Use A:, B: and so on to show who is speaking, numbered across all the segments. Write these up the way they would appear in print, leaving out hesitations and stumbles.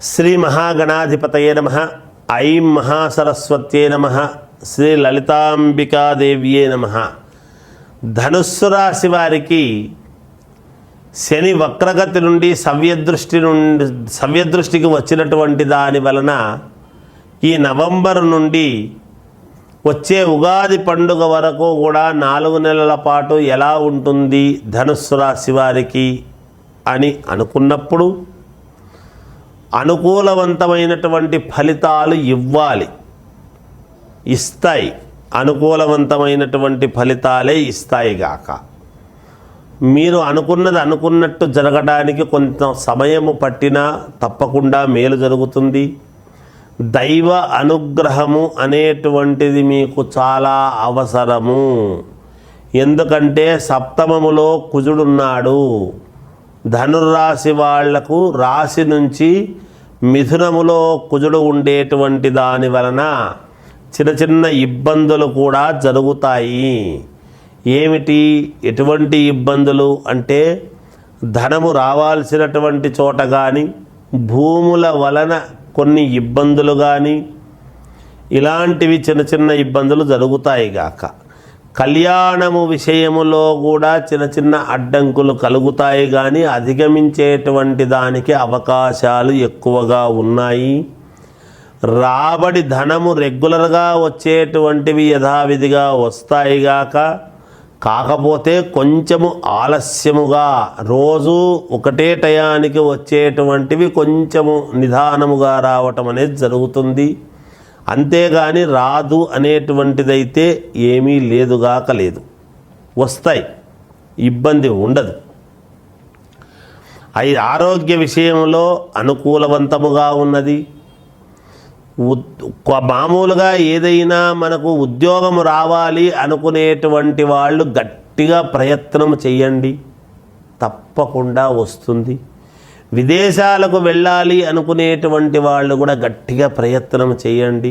A: శ్రీ మహాగణాధిపతయే నమః. ఐం మహాసరస్వత్యే నమః. శ్రీ లలితాంబికాదేవ్యే నమః. ధనుస్సు రాశి వారికి శని వక్రగతి నుండి సవ్యదృష్టికి వచ్చినటువంటి దాని వలన ఈ నవంబర్ నుండి వచ్చే ఉగాది పండుగ వరకు కూడా 4 నెలల పాటు ఎలా ఉంటుంది ధనుస్సు రాశి వారికి అని అనుకున్నప్పుడు అనుకూలవంతమైనటువంటి ఫలితాలు ఇస్తాయి. అనుకూలవంతమైనటువంటి ఫలితాలే ఇస్తాయి గాక. మీరు అనుకున్నట్టు జరగడానికి కొంత సమయము పట్టినా తప్పకుండా మేలు జరుగుతుంది. దైవ అనుగ్రహము అనేటువంటిది మీకు చాలా అవసరము. ఎందుకంటే సప్తమములో కుజుడున్నాడు. ధనుర్రాశి వాళ్లకు రాశి నుంచి మిథునములో కుజుడు ఉండేటువంటి దాని వలన చిన్న ఇబ్బందులు కూడా జరుగుతాయి. ఏమిటి ఎటువంటి ఇబ్బందులు అంటే ధనము రావాల్సినటువంటి చోట కానీ, భూముల వలన కొన్ని ఇబ్బందులు కానీ, ఇలాంటివి చిన్న ఇబ్బందులు జరుగుతాయి గాక. కళ్యాణము విషయములో కూడా చిన్న అడ్డంకులు కలుగుతాయి కానీ అధిగమించేటువంటి దానికి అవకాశాలు ఎక్కువగా ఉన్నాయి. రాబడి ధనము రెగ్యులర్గా వచ్చేటువంటివి యథావిధిగా వస్తాయి గాక. కాకపోతే కొంచెము ఆలస్యముగా, రోజు ఒకటే టయానికి వచ్చేటువంటివి కొంచెము నిదానముగా రావటం అనేది జరుగుతుంది. అంతేగాని రాదు అనేటువంటిదైతే ఏమీ లేదుగాక లేదు. వస్తాయి, ఇబ్బంది ఉండదు. ఆరోగ్య విషయంలో అనుకూలవంతముగా ఉన్నది. మామూలుగా ఏదైనా మనకు ఉద్యోగం రావాలి అనుకునేటువంటి వాళ్ళు గట్టిగా ప్రయత్నం చేయండి, తప్పకుండా వస్తుంది. విదేశాలకు వెళ్ళాలి అనుకునేటువంటి వాళ్ళు కూడా గట్టిగా ప్రయత్నం చేయండి.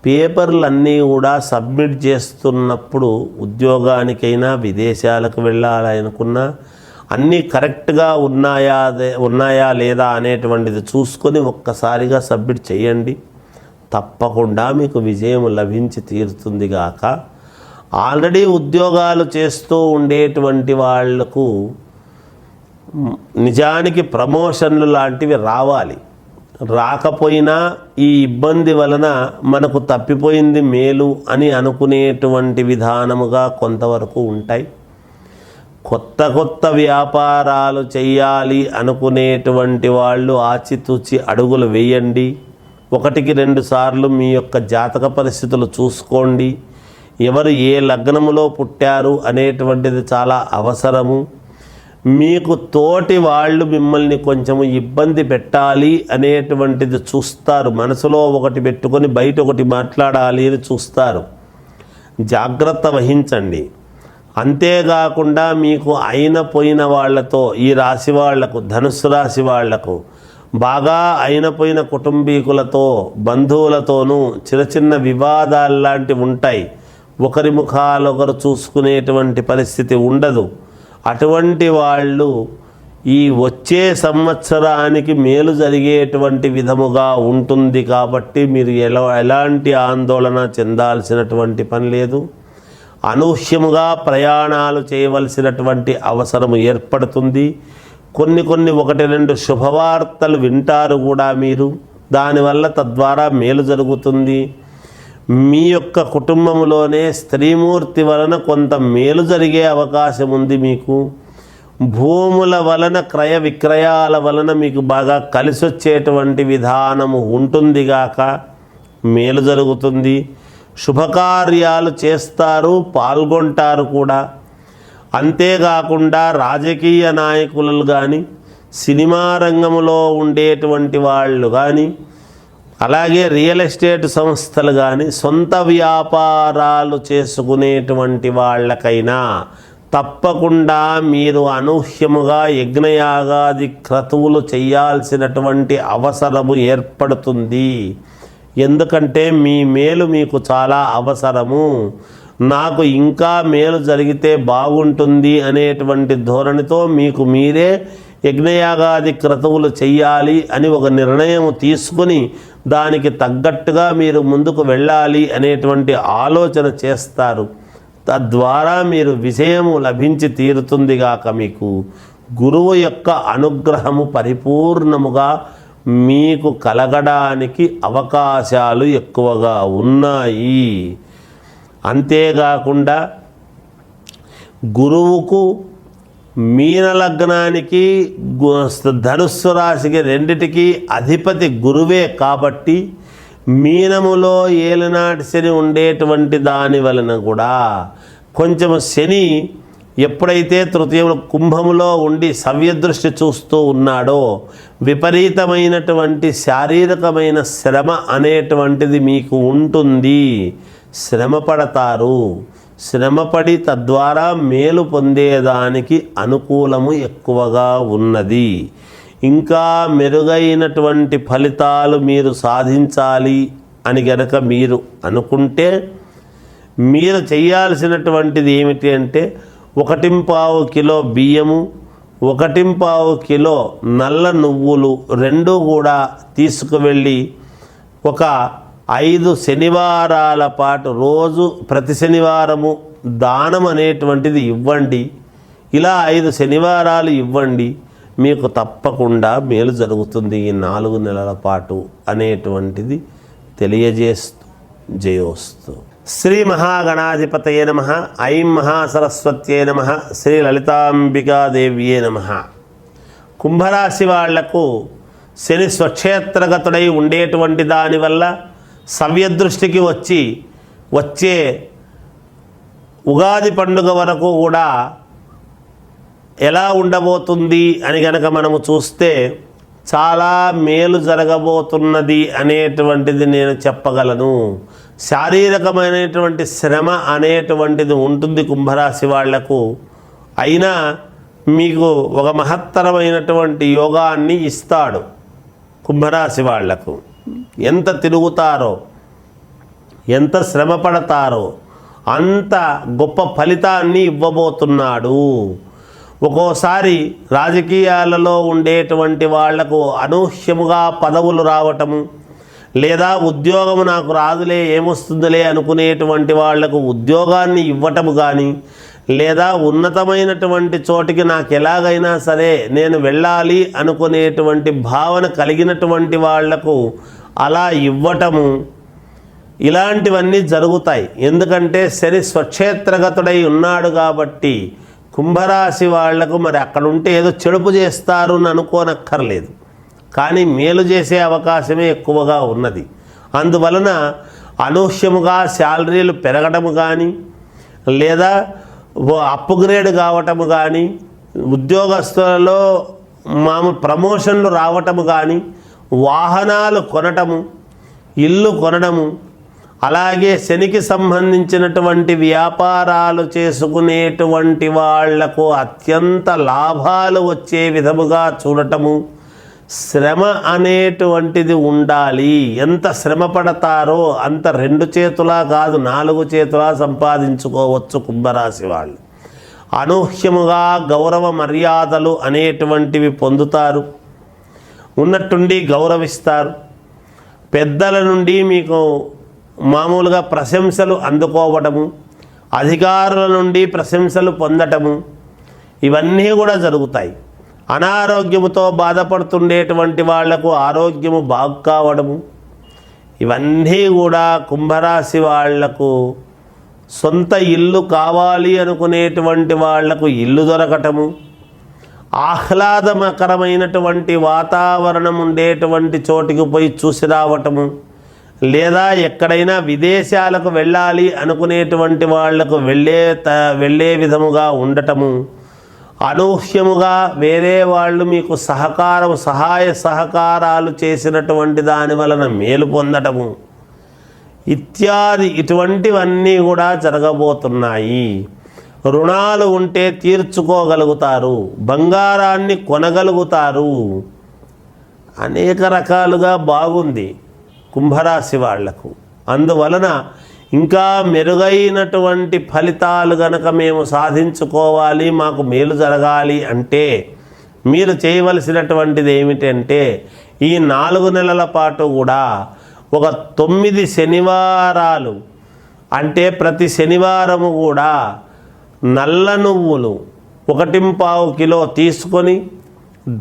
A: పేపర్లన్నీ కూడా సబ్మిట్ చేస్తున్నప్పుడు ఉద్యోగానికైనా విదేశాలకు వెళ్ళాలి అనుకున్నా అన్నీ కరెక్ట్గా ఉన్నాయా లేదా అనేటువంటిది చూసుకొని ఒక్కసారిగా సబ్మిట్ చేయండి. తప్పకుండా మీకు విజయం లభించి తీరుతుంది గాక. ఆల్రెడీ ఉద్యోగాలు చేస్తూ ఉండేటువంటి వాళ్లకు నిజానికి ప్రమోషన్లు లాంటివి రావాలి. రాకపోయినా ఈ ఇబ్బంది వలన మనకు తప్పిపోయింది మేలు అని అనుకునేటువంటి విధానముగా కొంతవరకు ఉంటాయి. కొత్త వ్యాపారాలు చేయాలి అనుకునేటువంటి వాళ్ళు ఆచితూచి అడుగులు వేయండి. 1-2 సార్లు మీ యొక్క జాతక పరిస్థితులు చూసుకోండి. ఎవరు ఏ లగ్నములో పుట్టారు అనేటువంటిది చాలా అవసరము. మీకు తోటి వాళ్ళు మిమ్మల్ని కొంచెము ఇబ్బంది పెట్టాలి అనేటువంటిది చూస్తారు. మనసులో ఒకటి పెట్టుకొని బయట ఒకటి మాట్లాడాలి అని చూస్తారు. జాగ్రత్త వహించండి. అంతేకాకుండా మీకు పోయిన వాళ్ళతో, ఈ రాశి వాళ్లకు, ధనుస్సు రాశి వాళ్లకు బాగా పోయిన కుటుంబీకులతో, బంధువులతోనూ చిన్న వివాదాలు లాంటివి ఉంటాయి. ఒకరి ముఖాలు ఒకరు చూసుకునేటువంటి పరిస్థితి ఉండదు. అటువంటి వాళ్ళు ఈ వచ్చే సంవత్సరానికి మేలు జరిగేటువంటి విధముగా ఉంటుంది. కాబట్టి మీరు ఎలాంటి ఆందోళన చెందాల్సినటువంటి పని లేదు. అనూహ్యముగా ప్రయాణాలు చేయవలసినటువంటి అవసరం ఏర్పడుతుంది. కొన్ని 1-2 శుభవార్తలు వింటారు కూడా మీరు. దానివల్ల తద్వారా మేలు జరుగుతుంది. మీ యొక్క కుటుంబంలోనే స్త్రీమూర్తి వలన కొంత మేలు జరిగే అవకాశం ఉంది. మీకు భూముల వలన, క్రయ విక్రయాల వలన మీకు బాగా కలిసొచ్చేటువంటి విధానము ఉంటుంది గాక. మేలు జరుగుతుంది. శుభకార్యాలు చేస్తారు, పాల్గొంటారు కూడా. అంతేకాకుండా రాజకీయ నాయకులు కానీ, సినిమా రంగంలో ఉండేటువంటి వాళ్ళు కానీ, అలాగే రియల్ ఎస్టేట్ సంస్థలు కానీ, సొంత వ్యాపారాలు చేసుకునేటువంటి వాళ్ళకైనా తప్పకుండా మీరు అనూహ్యముగా యజ్ఞయాగాది క్రతువులు చేయాల్సినటువంటి అవసరము ఏర్పడుతుంది. ఎందుకంటే మీ మేలు మీకు చాలా అవసరము. నాకు ఇంకా మేలు జరిగితే బాగుంటుంది అనేటువంటి ధోరణితో మీకు మీరే యజ్ఞయాగాది క్రతువులు చెయ్యాలి అని ఒక నిర్ణయం తీసుకుని దానికి తగ్గట్టుగా మీరు ముందుకు వెళ్ళాలి అనేటువంటి ఆలోచన చేస్తారు. తద్వారా మీరు విజయము లభించి తీరుతుందిగాక. మీకు గురువు యొక్క అనుగ్రహము పరిపూర్ణముగా మీకు కలగడానికి అవకాశాలు ఎక్కువగా ఉన్నాయి. అంతేకాకుండా గురువుకు మీన లగ్నానికి ధనుస్సు రాశికి రెండిటికి అధిపతి గురువే కాబట్టి మీనములో ఏలినాటి శని ఉండేటువంటి దాని వలన కూడా కొంచెం శని ఎప్పుడైతే తృతీయంలో కుంభములో ఉండి సవ్యదృష్టి చూస్తూ ఉన్నాడో విపరీతమైనటువంటి శారీరకమైన శ్రమ అనేటువంటిది మీకు ఉంటుంది. శ్రమ పడతారు. శ్రమపడి తద్వారా మేలు పొందేదానికి అనుకూలము ఎక్కువగా ఉన్నది. ఇంకా మెరుగైనటువంటి ఫలితాలు మీరు సాధించాలి అని గనక మీరు అనుకుంటే మీరు చేయాల్సినటువంటిది ఏమిటి అంటే 1.25 కిలో బియ్యము, 1.25 కిలో నల్ల నువ్వులు రెండు కూడా తీసుకువెళ్ళి ఒక 5 శనివారాల పాటు రోజు ప్రతి శనివారము దానం అనేటువంటిది ఇవ్వండి. ఇలా 5 శనివారాలు ఇవ్వండి. మీకు తప్పకుండా మేలు జరుగుతుంది ఈ 4 నెలల పాటు అనేటువంటిది తెలియజేస్తూ జయోస్తు. శ్రీ మహాగణాధిపతయే నమః. ఐం మహాసరస్వత్యే నమః. శ్రీ లలితాంబికాదేవ్యే నమః. కుంభరాశి వాళ్లకు శని స్వక్షేత్రగతుడై ఉండేటువంటి దానివల్ల సవ్యదృష్టికి వచ్చే ఉగాది పండుగ వరకు కూడా ఎలా ఉండబోతుంది అని గనక మనము చూస్తే చాలా మేలు జరగబోతున్నది అనేటువంటిది నేను చెప్పగలను. శారీరకమైనటువంటి శ్రమ అనేటువంటిది ఉంటుంది కుంభరాశి వాళ్లకు. అయినా మీకు ఒక మహత్తరమైనటువంటి యోగాన్ని ఇస్తాడు. కుంభరాశి వాళ్లకు ఎంత తిరుగుతారో, ఎంత శ్రమ పడతారో అంత గొప్ప ఫలితాన్ని ఇవ్వబోతున్నాడు. ఒక్కోసారి రాజకీయాలలో ఉండేటువంటి వాళ్లకు అనూహ్యముగా పదవులు రావటము, లేదా ఉద్యోగము నాకు రాదులే ఏమొస్తుందిలే అనుకునేటువంటి వాళ్లకు ఉద్యోగాన్ని ఇవ్వటము కానీ, లేదా ఉన్నతమైనటువంటి చోటికి నాకు ఎలాగైనా సరే నేను వెళ్ళాలి అనుకునేటువంటి భావన కలిగినటువంటి వాళ్లకు అలా ఇవ్వటము, ఇలాంటివన్నీ జరుగుతాయి. ఎందుకంటే శని స్వక్షేత్రగతుడై ఉన్నాడు కాబట్టి కుంభరాశి వాళ్లకు మరి అక్కడ ఉంటే ఏదో చెడుపు చేస్తారు అని అనుకోనక్కర్లేదు, కానీ మేలు చేసే అవకాశమే ఎక్కువగా ఉన్నది. అందువలన అనూహ్యముగా శాలరీలు పెరగడము కానీ, లేదా అప్గ్రేడ్ కావటము కానీ, ఉద్యోగస్తులలో మామూలు ప్రమోషన్లు రావటము కానీ, వాహనాలు కొనటము, ఇల్లు కొనడము, అలాగే శనికి సంబంధించినటువంటి వ్యాపారాలు చేసుకునేటువంటి వాళ్లకు అత్యంత లాభాలు వచ్చే విధముగా చూడటము, శ్రమ అనేటువంటిది ఉండాలి. ఎంత శ్రమ పడతారో అంత 2 చేతులా కాదు 4 చేతులా సంపాదించుకోవచ్చు కుంభరాశి వాళ్ళు. అనూహ్యముగా గౌరవ మర్యాదలు అనేటువంటివి పొందుతారు. ఉన్నట్టుండి గౌరవిస్తారు. పెద్దల నుండి మీకు మామూలుగా ప్రశంసలు అందుకోవటము, అధికారుల నుండి ప్రశంసలు పొందటము, ఇవన్నీ కూడా జరుగుతాయి. అనారోగ్యముతో బాధపడుతుండేటువంటి వాళ్లకు ఆరోగ్యము బాగు కావడము, ఇవన్నీ కూడా కుంభరాశి వాళ్లకు సొంత ఇల్లు కావాలి అనుకునేటువంటి వాళ్లకు ఇల్లు దొరకటము, ఆహ్లాదకరమైనటువంటి వాతావరణం ఉండేటువంటి చోటికి పోయి చూసి రావటము, లేదా ఎక్కడైనా విదేశాలకు వెళ్ళాలి అనుకునేటువంటి వాళ్లకు వెళ్ళే విధముగా ఉండటము, అనూహ్యముగా వేరే వాళ్ళు మీకు సహాయ సహకారాలు చేసినటువంటి దాని వలన మేలు పొందటము ఇత్యాది ఇటువంటివన్నీ కూడా జరగబోతున్నాయి. రుణాలు ఉంటే తీర్చుకోగలుగుతారు, బంగారాన్ని కొనగలుగుతారు. అనేక రకాలుగా బాగుంది కుంభరాశి వాళ్లకు. అందువలన ఇంకా మెరుగైనటువంటి ఫలితాలు గనక మేము సాధించుకోవాలి, మాకు మేలు జరగాలి అంటే మీరు చేయవలసినటువంటిది ఏమిటంటే ఈ 4 నెలల పాటు కూడా ఒక 9 శనివారాలు, అంటే ప్రతి శనివారము కూడా నల్ల నువ్వులు 1.25 కిలో తీసుకొని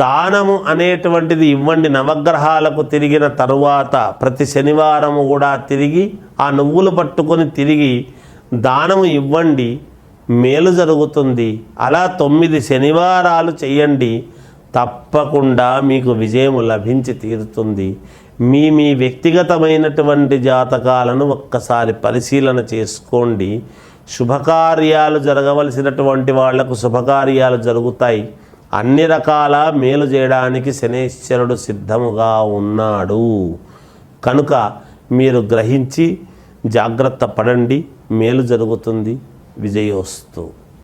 A: దానము అనేటువంటిది ఇవ్వండి. నవగ్రహాలకు తిరిగిన తరువాత ప్రతి శనివారము కూడా తిరిగి ఆ నువ్వులు పట్టుకొని తిరిగి దానము ఇవ్వండి, మేలు జరుగుతుంది. అలా 9 శనివారాలు చెయ్యండి, తప్పకుండా మీకు విజయం లభించి తీరుతుంది. మీ వ్యక్తిగతమైనటువంటి జాతకాలను ఒక్కసారి పరిశీలన చేసుకోండి. శుభకార్యాలు జరగవలసినటువంటి వాళ్లకు శుభకార్యాలు జరుగుతాయి. అన్ని రకాల మేలు చేయడానికి శనేశ్వరుడు సిద్ధముగా ఉన్నాడు. కనుక మీరు గ్రహించి జాగ్రత్త పడండి, మేలు జరుగుతుంది. విజయోస్తు.